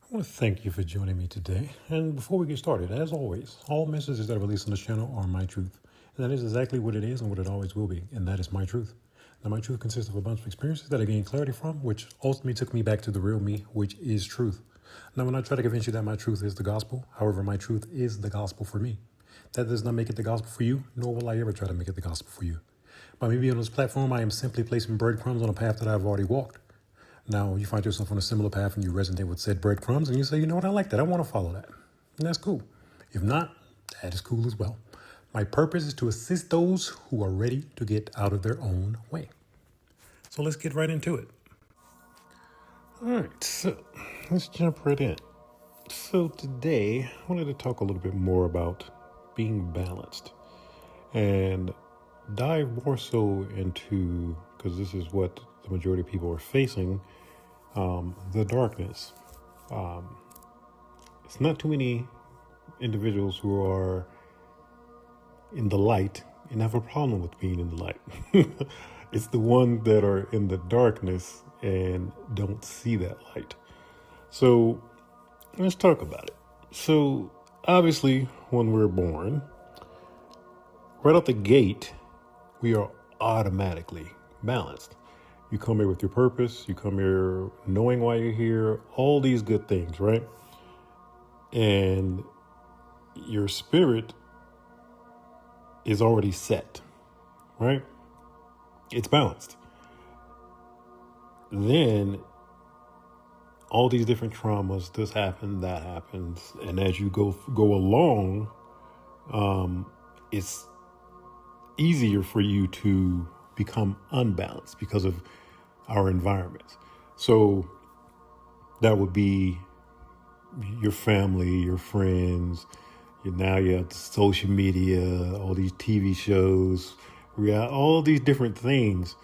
I want to thank you for joining me today. And before we get started, as always, all messages that are released on this channel are my truth. And that is exactly what it is and what it always will be. And that is my truth. Now, my truth consists of a bunch of experiences that I gained clarity from, which ultimately took me back to the real me, which is truth. Now, when I try to convince you that my truth is the gospel, however, my truth is the gospel for me. That does not make it the gospel for you, nor will I ever try to make it the gospel for you. By me being on this platform, I am simply placing breadcrumbs on a path that I've already walked. Now, you find yourself on a similar path and you resonate with said breadcrumbs and you say, you know what, I like that. I want to follow that. And that's cool. If not, that is cool as well. My purpose is to assist those who are ready to get out of their own way. So let's get right into it. All right, so let's jump right in. So today, I wanted to talk a little bit more about being balanced and dive more so into, because this is what the majority of people are facing, the darkness. It's not too many individuals who are in the light and have a problem with being in the light. It's the ones that are in the darkness and don't see that light. So let's talk about it. So obviously, when we're born, right out the gate, we are automatically balanced. You come here with your purpose, you come here knowing why you're here, all these good things, right? And your spirit is already set, right? It's balanced. Then all these different traumas, this happens, that happens, and as you go along, it's easier for you to become unbalanced because of our environments. So that would be your family, your friends. Now you have social media, all these TV shows, all these different things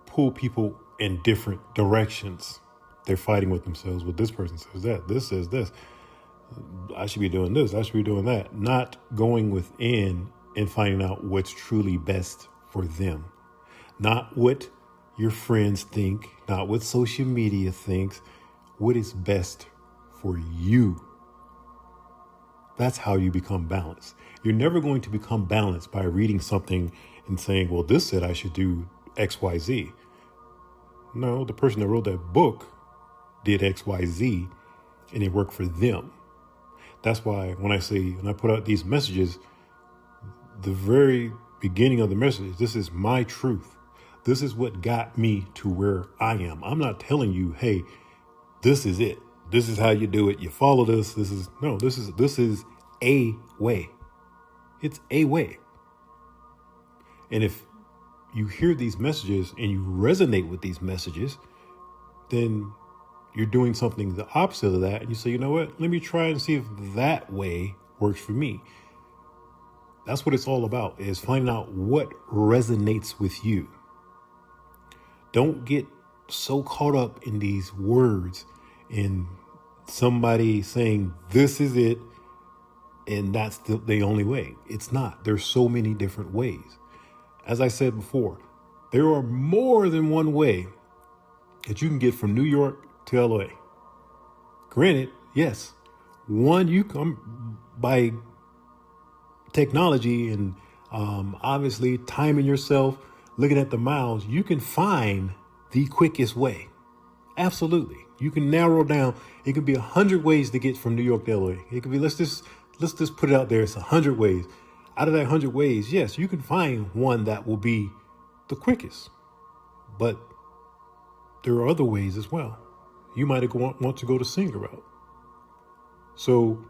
pull people in different directions. They're fighting with themselves. Well, this person says that. This says this. I should be doing this. I should be doing that. Not going within and finding out what's truly best for them. Not what your friends think, not what social media thinks, what is best for you. That's how you become balanced. You're never going to become balanced by reading something and saying, well, this said I should do X, Y, Z. No, the person that wrote that book did X, Y, Z, and it worked for them. That's why when I put out these messages, the very beginning of the message, this is my truth. This is what got me to where I am. I'm not telling you, hey, this is it. This is how you do it. You follow this. This is a way. It's a way. And if you hear these messages and you resonate with these messages, then you're doing something the opposite of that. And you say, you know what? Let me try and see if that way works for me. That's what it's all about, is finding out what resonates with you. Don't get so caught up in these words and somebody saying this is it and that's the only way. It's not. There's so many different ways. As I said before, there are more than one way that you can get from New York to LA. Granted, yes, one, you come by technology and obviously timing yourself, looking at the miles, you can find the quickest way. Absolutely. You can narrow down. It can be 100 ways to get from New York to LA. It could be, let's just put it out there. It's 100 ways. Out of that 100 ways, yes, you can find one that will be the quickest. But there are other ways as well. You might want to go the single route. So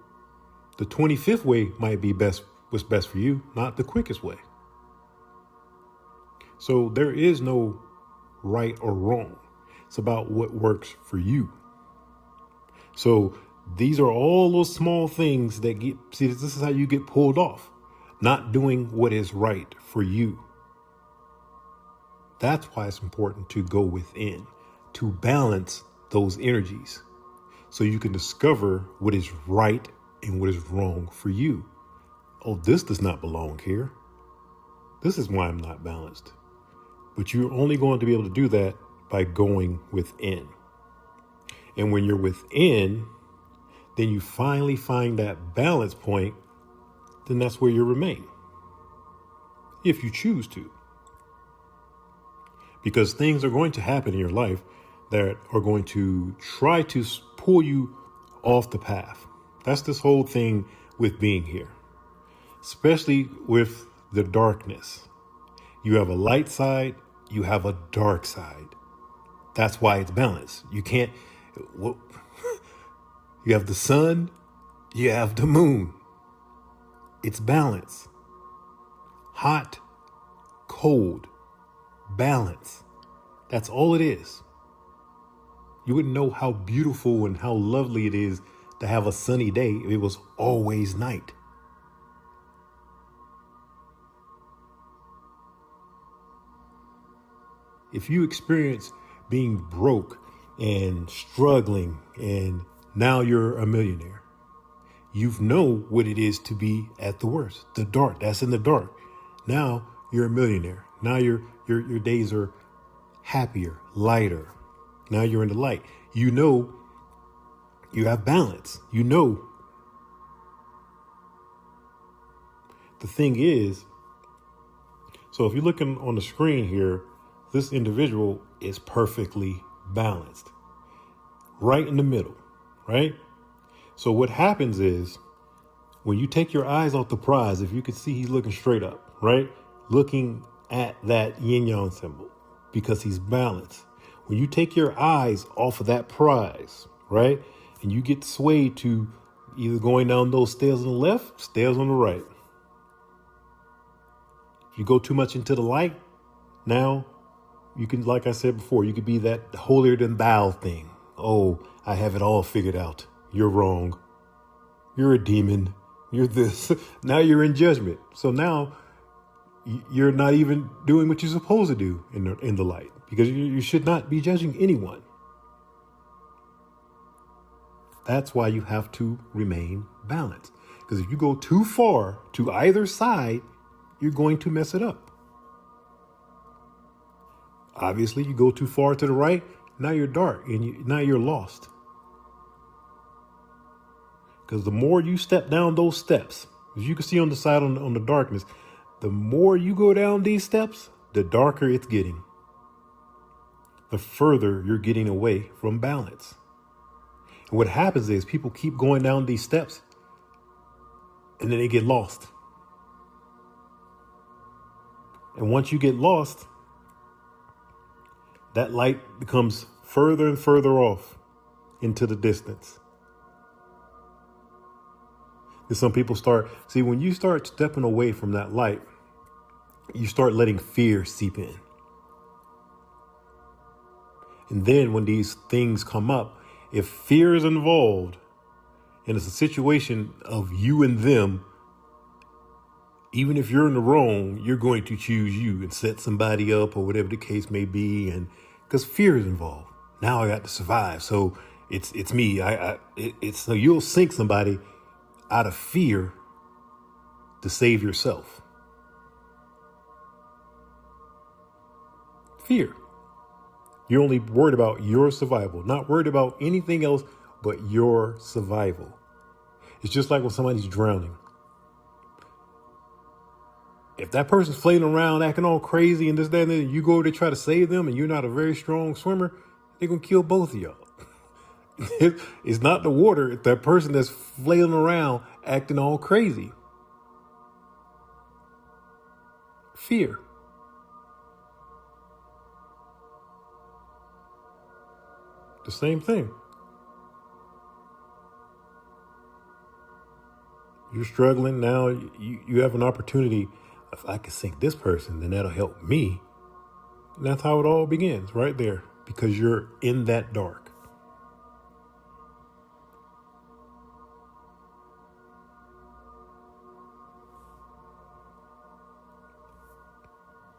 the 25th way might be what's best for you, not the quickest way. So there is no right or wrong. It's about what works for you. So these are all those small things that this is how you get pulled off. Not doing what is right for you. That's why it's important to go within, to balance those energies so you can discover what is right and what is wrong for you. Oh, this does not belong here. This is why I'm not balanced. But you're only going to be able to do that by going within. And when you're within, then you finally find that balance point, then that's where you remain. If you choose to. Because things are going to happen in your life that are going to try to pull you off the path. That's this whole thing with being here, especially with the darkness. You have a light side, you have a dark side. That's why it's balanced. You can't, you have the sun, you have the moon. It's balance. Hot, cold, balance. That's all it is. You wouldn't know how beautiful and how lovely it is to have a sunny day if it was always night. If you experience being broke and struggling and now you're a millionaire, you know what it is to be at the worst, the dark. That's in the dark. Now you're a millionaire. Now your days are happier, lighter. Now you're in the light. You know you have balance. You know. The thing is, so if you're looking on the screen here, this individual is perfectly balanced. Right in the middle, right? So what happens is when you take your eyes off the prize, if you can see he's looking straight up, right? Looking at that yin yang symbol because he's balanced. When you take your eyes off of that prize, right? And you get swayed to either going down those stairs on the left, stairs on the right. If you go too much into the light, now you can, like I said before, you could be that holier than thou thing. Oh, I have it all figured out. You're wrong. You're a demon. You're this. Now you're in judgment. So now you're not even doing what you're supposed to do in the light, because you should not be judging anyone. That's why you have to remain balanced. Because if you go too far to either side, you're going to mess it up. Obviously, you go too far to the right, now you're dark and now you're lost. Because the more you step down those steps, as you can see on the side on the darkness, the more you go down these steps, the darker it's getting. The further you're getting away from balance. And what happens is people keep going down these steps and then they get lost. And once you get lost, that light becomes further and further off into the distance. And some people when you start stepping away from that light, you start letting fear seep in. And then when these things come up, if fear is involved and it's a situation of you and them, even if you're in the wrong, you're going to choose you and set somebody up or whatever the case may be. And because fear is involved. Now I got to survive. So it's me. So you'll sink somebody out of fear to save yourself. Fear. You're only worried about your survival, not worried about anything else but your survival. It's just like when somebody's drowning. If that person's flailing around, acting all crazy and this, that, and then you go to try to save them and you're not a very strong swimmer, they're going to kill both of y'all. It's not the water, it's that person that's flailing around, acting all crazy. Fear. The same thing. You're struggling now. You have an opportunity. If I can sink this person, then that'll help me. And that's how it all begins, right there, because you're in that dark.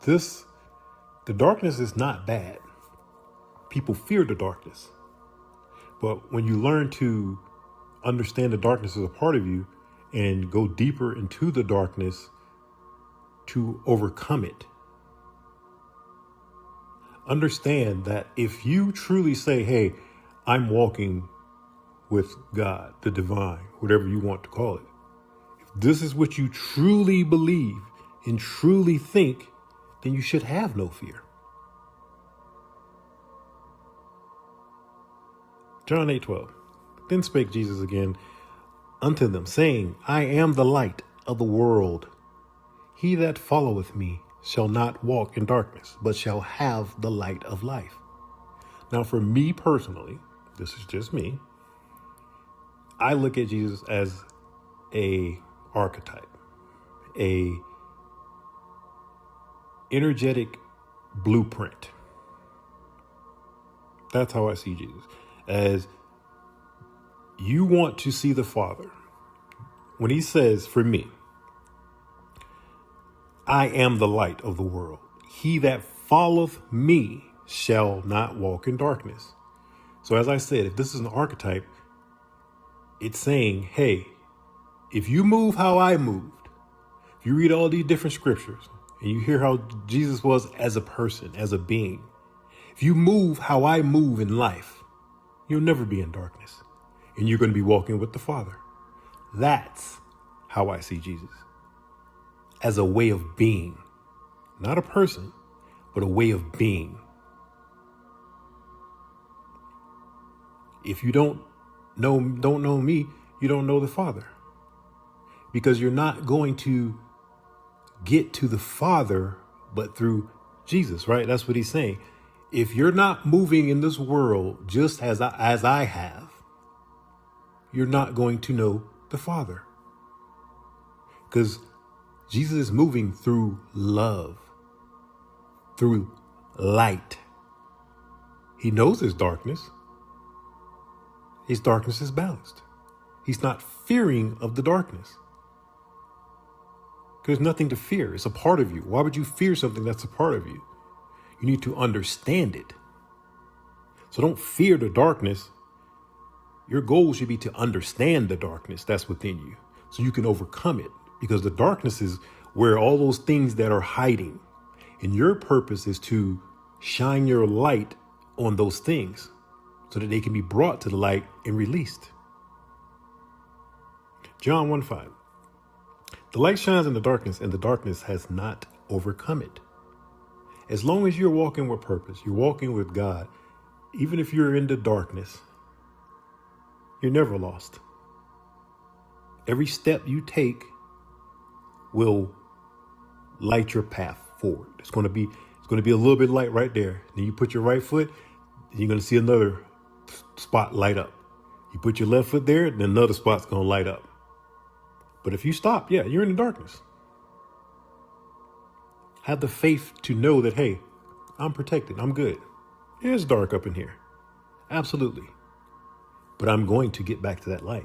The darkness is not bad. People fear the darkness. But when you learn to understand the darkness as a part of you and go deeper into the darkness to overcome it, understand that if you truly say, hey, I'm walking with God, the divine, whatever you want to call it. If this is what you truly believe and truly think, then you should have no fear. John 8:12. Then spake Jesus again unto them, saying, I am the light of the world. He that followeth me shall not walk in darkness, but shall have the light of life. Now, for me personally, this is just me, I look at Jesus as a archetype, a energetic blueprint. That's how I see Jesus. As you want to see the Father, when he says, for me, I am the light of the world. He that followeth me shall not walk in darkness. So as I said, if this is an archetype, it's saying, hey, if you move how I moved, if you read all these different scriptures and you hear how Jesus was as a person, as a being, if you move how I move in life, you'll never be in darkness and you're going to be walking with the Father. That's how I see Jesus, as a way of being, not a person, but a way of being. If you don't know me, you don't know the Father, because you're not going to get to the Father but through Jesus, right? That's what he's saying. If you're not moving in this world just as I have, you're not going to know the Father, because Jesus is moving through love, through light. He knows there's darkness. His darkness is balanced. He's not fearing of the darkness. There's nothing to fear. It's a part of you. Why would you fear something that's a part of you? You need to understand it. So don't fear the darkness. Your goal should be to understand the darkness that's within you so you can overcome it, because the darkness is where all those things that are hiding. And your purpose is to shine your light on those things so that they can be brought to the light and released. John 1:5. The light shines in the darkness, and the darkness has not overcome it. As long as you're walking with purpose, you're walking with God, even if you're in the darkness, you're never lost. Every step you take will light your path forward. It's going to be a little bit light right there. Then you put your right foot, and you're going to see another spot light up. You put your left foot there, and another spot's going to light up. But if you stop, you're in the darkness. Have the faith to know that, hey, I'm protected. I'm good. It's dark up in here. Absolutely. But I'm going to get back to that light.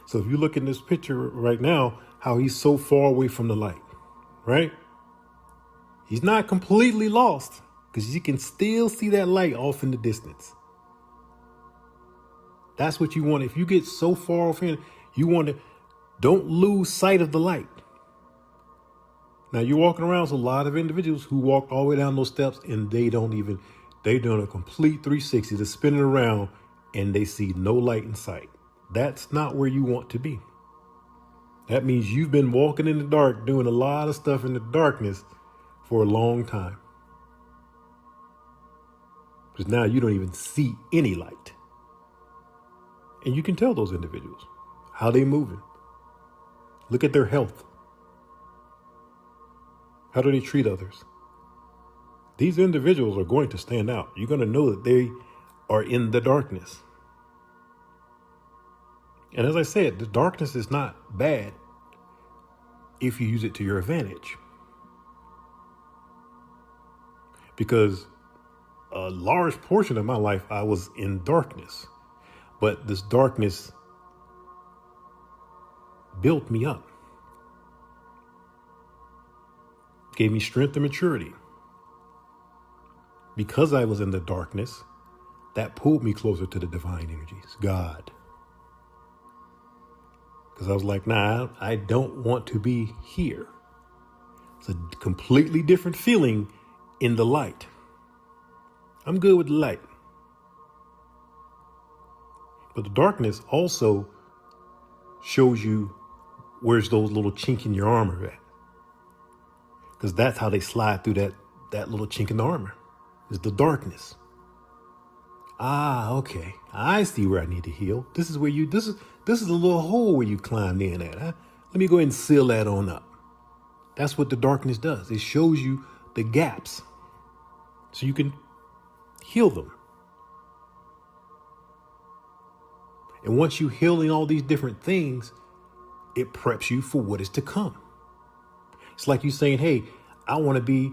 So if you look in this picture right now, how he's so far away from the light, right? He's not completely lost, because you can still see that light off in the distance. That's what you want. If you get so far off in, you want to, don't lose sight of the light. Now you're walking around with a lot of individuals who walked all the way down those steps and they're doing a complete 360, they're spinning around and they see no light in sight. That's not where you want to be. That means you've been walking in the dark, doing a lot of stuff in the darkness for a long time. Because now you don't even see any light. And you can tell those individuals how they're moving. Look at their health. How do they treat others? These individuals are going to stand out. You're going to know that they are in the darkness. And as I said, the darkness is not bad if you use it to your advantage. Because a large portion of my life, I was in darkness. But this darkness built me up. Gave me strength and maturity. Because I was in the darkness, that pulled me closer to the divine energies, God. Because I was like, nah, I don't want to be here. It's a completely different feeling in the light. I'm good with the light. But the darkness also shows you where's those little chink in your armor at. Because that's how they slide through that little chink in the armor, is the darkness. Ah, okay. I see where I need to heal. This is a little hole where you climbed in at. Huh? Let me go ahead and seal that on up. That's what the darkness does. It shows you the gaps so you can heal them. And once you healing all these different things, it preps you for what is to come. It's like you saying, hey, I want to be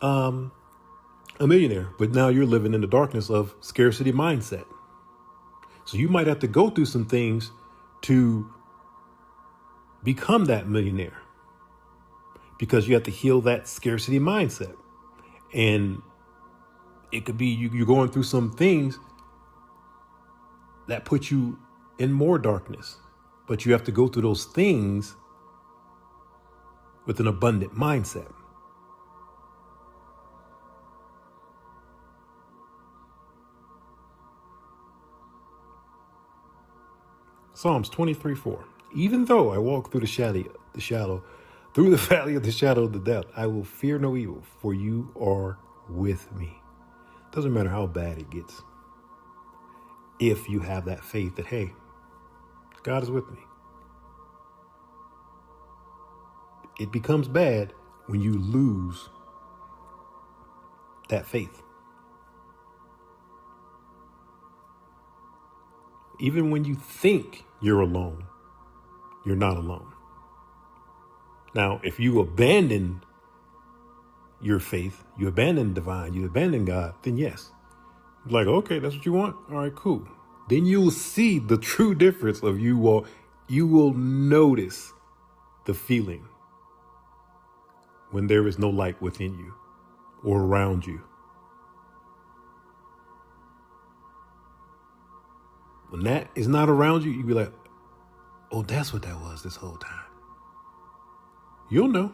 a millionaire, but now you're living in the darkness of scarcity mindset. So you might have to go through some things to become that millionaire, because you have to heal that scarcity mindset. And it could be you're going through some things that put you in more darkness, but you have to go through those things with an abundant mindset. Psalms 23:4. Even though I walk through through the valley of the shadow of the death, I will fear no evil, for you are with me. Doesn't matter how bad it gets. If you have that faith that, hey, God is with me. It becomes bad when you lose that faith. Even when you think you're alone, you're not alone. Now, if you abandon your faith, you abandon divine, you abandon God, then yes. Like, okay, that's what you want? All right, cool. Then you'll see the true difference of you will notice the feeling when there is no light within you or around you. When that is not around you, you'll be like, oh, that's what that was this whole time. You'll know.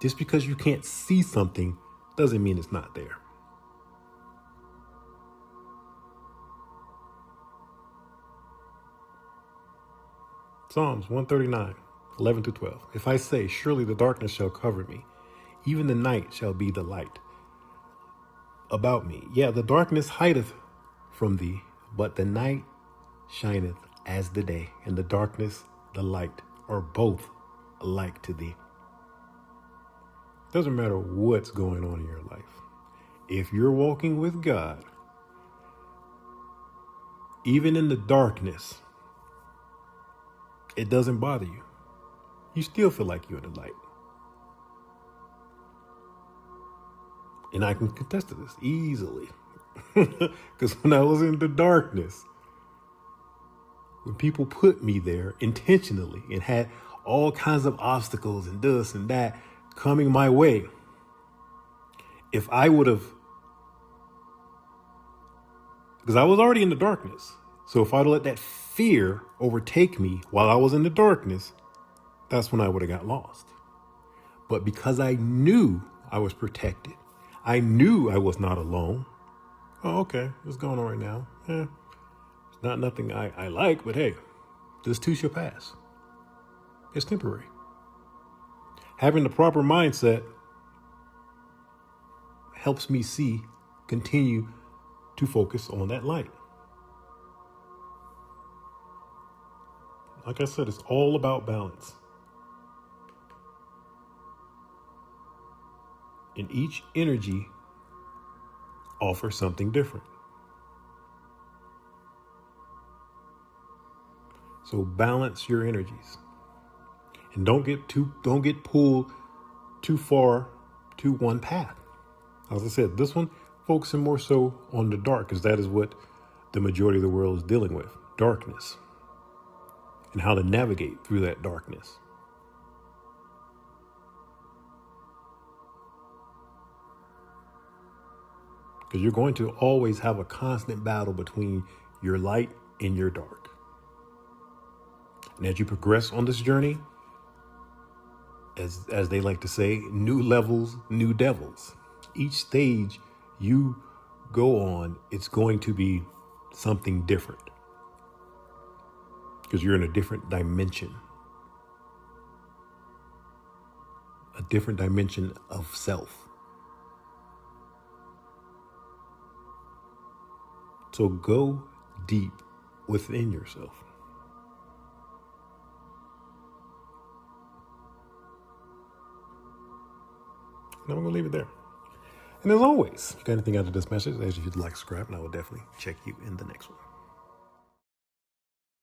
Just because you can't see something doesn't mean it's not there. Psalms 139, 11-12. If I say, surely the darkness shall cover me, even the night shall be the light about me. Yeah, the darkness hideth from thee, but the night shineth as the day, and the darkness, the light, are both alike to thee. Doesn't matter what's going on in your life. If you're walking with God, even in the darkness, it doesn't bother you. You still feel like you're in the light. And I can contest to this easily. Because when I was in the darkness, when people put me there intentionally and had all kinds of obstacles and this and that coming my way, if I would have, because I was already in the darkness, so if I'd let that fear overtake me while I was in the darkness, that's when I would have got lost. But because I knew I was protected, I knew I was not alone. Oh, okay, what's going on right now? It's not nothing I like, but hey, this too shall pass. It's temporary. Having the proper mindset helps me continue to focus on that light. Like I said, it's all about balance. And each energy offers something different. So balance your energies. And don't get pulled too far to one path. As I said, this one focusing more so on the dark, because that is what the majority of the world is dealing with, darkness, and how to navigate through that darkness. Because you're going to always have a constant battle between your light and your dark. And as you progress on this journey, as they like to say, new levels, new devils. Each stage you go on, it's going to be something different because you're in a different dimension of self. So go deep within yourself. And I'm going to leave it there. And as always, if you got anything out of this message, as if you'd like to subscribe, and I will definitely check you in the next one.